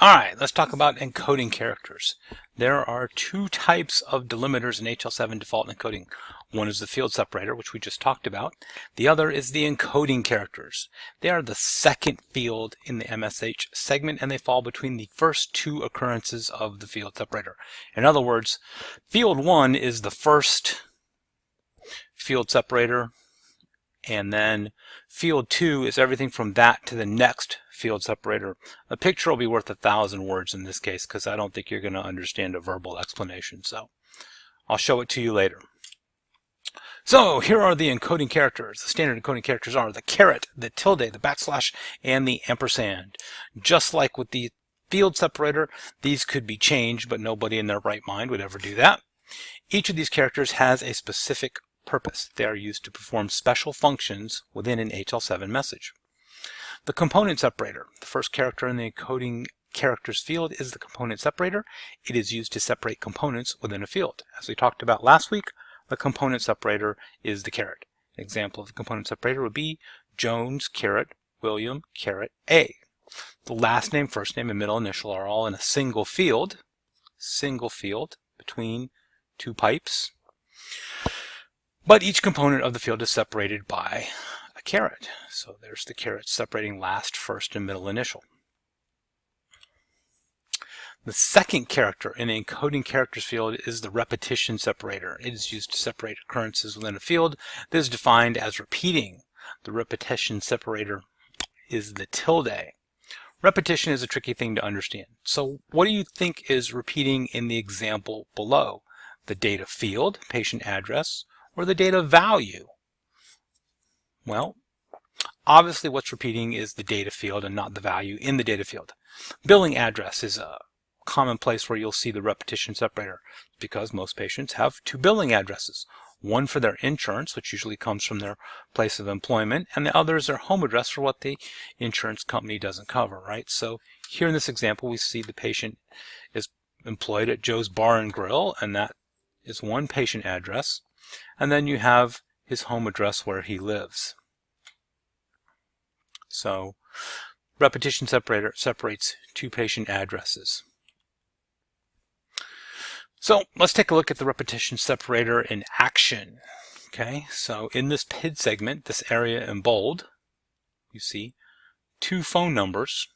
Alright, let's talk about encoding characters. There are two types of delimiters in HL7 default encoding. One is the field separator, which we just talked about. The other is the encoding characters. They are the second field in the MSH segment, and they fall between the first two occurrences of the field separator. In other words, field 1 is the first field separator, and then field 2 is everything from that to the next field separator. A picture will be worth 1,000 words in this case, because I don't think you're going to understand a verbal explanation, so I'll show it to you later. So here are the encoding characters. The standard encoding characters are the caret, the tilde, the backslash, and the ampersand. Just like with the field separator, these could be changed, but nobody in their right mind would ever do that. Each of these characters has a specific purpose. They are used to perform special functions within an HL7 message. The component separator. The first character in the encoding characters field is the component separator. It is used to separate components within a field. As we talked about last week, the component separator is the caret. An example of the component separator would be Jones, caret, William, caret, A. The last name, first name, and middle initial are all in a single field between two pipes. But each component of the field is separated by a caret. So there's the caret separating last, first, and middle initial. The second character in the encoding characters field is the repetition separator. It is used to separate occurrences within a field. This is defined as repeating. The repetition separator is the tilde. Repetition is a tricky thing to understand. So what do you think is repeating in the example below? The data field, patient address, or the data value? Well, obviously what's repeating is the data field and not the value in the data field. Billing address is a common place where you'll see the repetition separator because most patients have two billing addresses. One for their insurance, which usually comes from their place of employment, and the other is their home address for what the insurance company doesn't cover, right? So here in this example, we see the patient is employed at Joe's Bar and Grill, and that is one patient address. And then you have his home address where he lives. So repetition separator separates two patient addresses. So let's take a look at the repetition separator in action. Okay, so in this PID segment, this area in bold, you see two phone numbers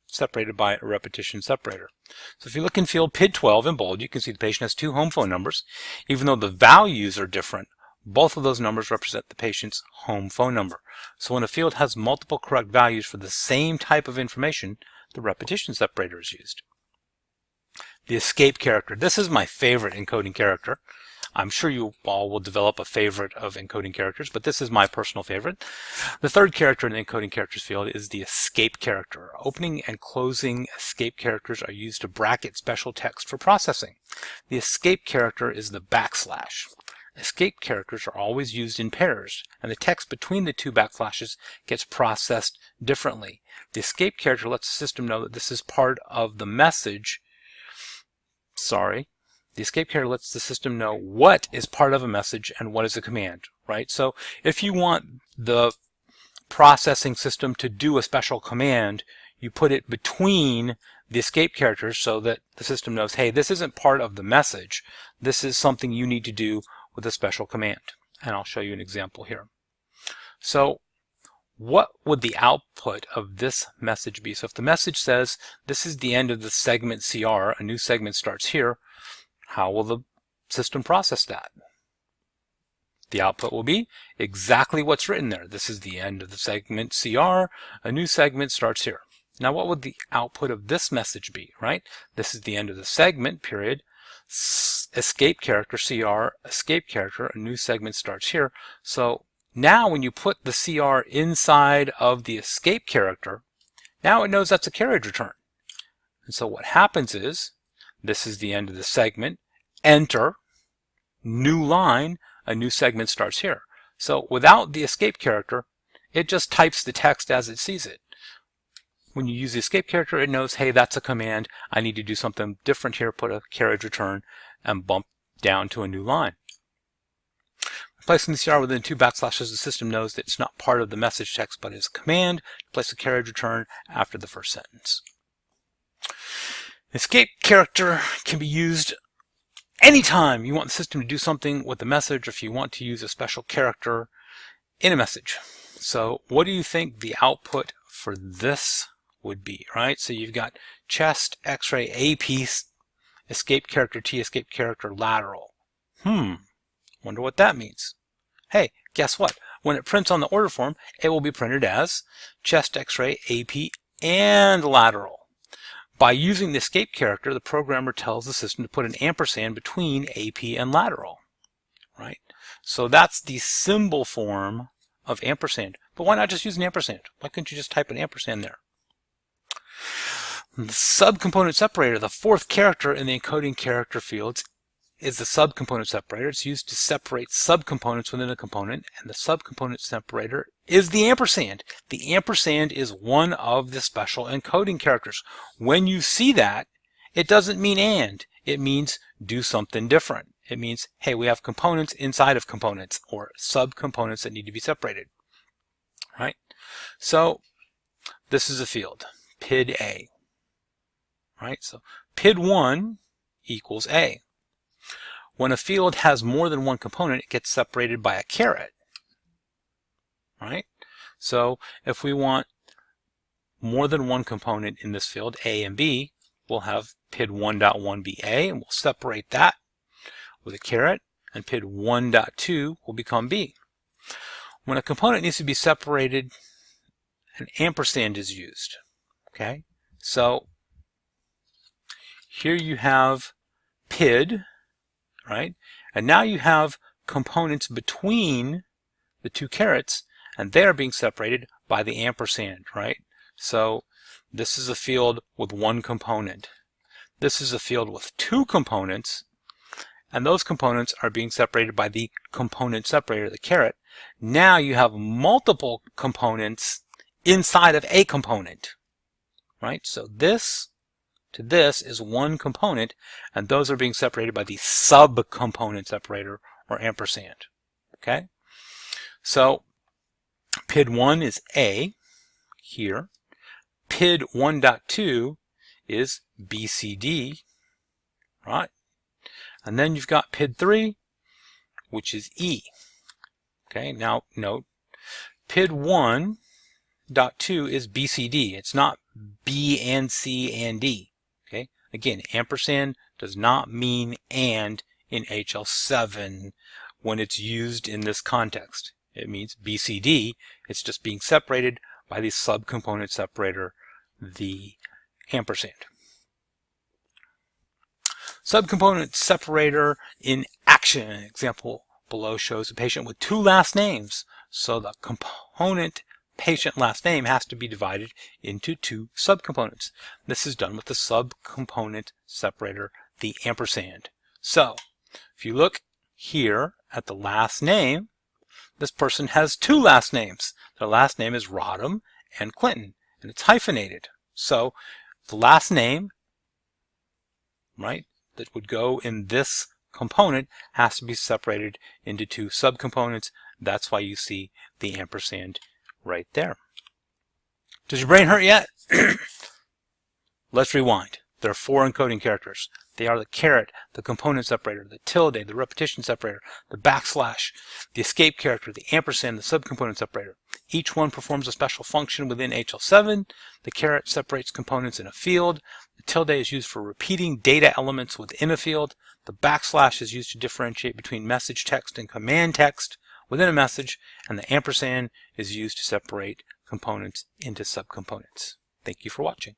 separated by a repetition separator. So if you look in field PID 12 in bold, you can see the patient has two home phone numbers. Even though the values are different, both of those numbers represent the patient's home phone number. So when a field has multiple correct values for the same type of information, the repetition separator is used. The escape character. This is my favorite encoding character. I'm sure you all will develop a favorite of encoding characters, but this is my personal favorite. The third character in the encoding characters field is the escape character. Opening and closing escape characters are used to bracket special text for processing. The escape character is the backslash. Escape characters are always used in pairs, and the text between the two backslashes gets processed differently. The escape character lets the system know that this is part of the message. The escape character lets the system know what is part of a message and what is a command, right? So if you want the processing system to do a special command, you put it between the escape characters so that the system knows, hey, this isn't part of the message. This is something you need to do with a special command. And I'll show you an example here. So what would the output of this message be? So if the message says, this is the end of the segment CR, a new segment starts here, how will the system process that? The output will be exactly what's written there. This is the end of the segment CR, a new segment starts here. Now what would the output of this message be, right? This is the end of the segment, period. Escape character CR, escape character, a new segment starts here. So now when you put the CR inside of the escape character, now it knows that's a carriage return. And so what happens is, this is the end of the segment, enter, new line, a new segment starts here. So without the escape character, it just types the text as it sees it. When you use the escape character, it knows, hey, that's a command. I need to do something different here, put a carriage return, and bump down to a new line. Placing the CR within two backslashes, the system knows that it's not part of the message text, but is a command to place a carriage return after the first sentence. Escape character can be used anytime you want the system to do something with the message, or if you want to use a special character in a message. So what do you think the output for this would be, right? So you've got chest, x-ray, A piece, escape character T, escape character lateral. Wonder what that means. Hey, guess what? When it prints on the order form, it will be printed as chest, x-ray, AP, and lateral. By using the escape character, the programmer tells the system to put an ampersand between AP and lateral, right? So that's the symbol form of ampersand. But why not just use an ampersand? Why couldn't you just type an ampersand there? The subcomponent separator, the fourth character in the encoding character fields, is the subcomponent separator. It's used to separate subcomponents within a component, and the subcomponent separator is the ampersand. The ampersand is one of the special encoding characters. When you see that, it doesn't mean and. It means do something different. It means, hey, we have components inside of components, or subcomponents that need to be separated. Right? So this is a field, PID A. Right? So PID 1 equals A. When a field has more than one component, it gets separated by a caret. Right? So if we want more than one component in this field, A and B, we'll have PID1.1 be A, and we'll separate that with a caret, and PID1.2 will become B. When a component needs to be separated, an ampersand is used. Okay? So here you have PID, right? And now you have components between the two carets, and they're being separated by the ampersand, right? So this is a field with one component. This is a field with two components, and those components are being separated by the component separator, the caret. Now you have multiple components inside of a component, right? So this to this is one component, and those are being separated by the subcomponent separator, or ampersand. Okay? So PID1 is A here. PID1.2 is BCD, right? And then you've got PID3, which is E. Okay, now note, PID1.2 is BCD. It's not B and C and D. Okay, again, ampersand does not mean and in HL7 when it's used in this context. It means BCD. It's just being separated by the subcomponent separator, the ampersand. Subcomponent separator in action. An example below shows a patient with two last names. So the component patient last name has to be divided into two subcomponents. This is done with the subcomponent separator, the ampersand. So if you look here at the last name, this person has two last names. Their last name is Rodham and Clinton, and it's hyphenated. So the last name, right, that would go in this component has to be separated into two subcomponents. That's why you see the ampersand right there. Does your brain hurt yet? Let's rewind. There are four encoding characters. They are the caret, the component separator, the tilde, the repetition separator, the backslash, the escape character, the ampersand, the subcomponent separator. Each one performs a special function within HL7. The caret separates components in a field. The tilde is used for repeating data elements within a field. The backslash is used to differentiate between message text and command text within a message, and the ampersand is used to separate components into subcomponents. Thank you for watching.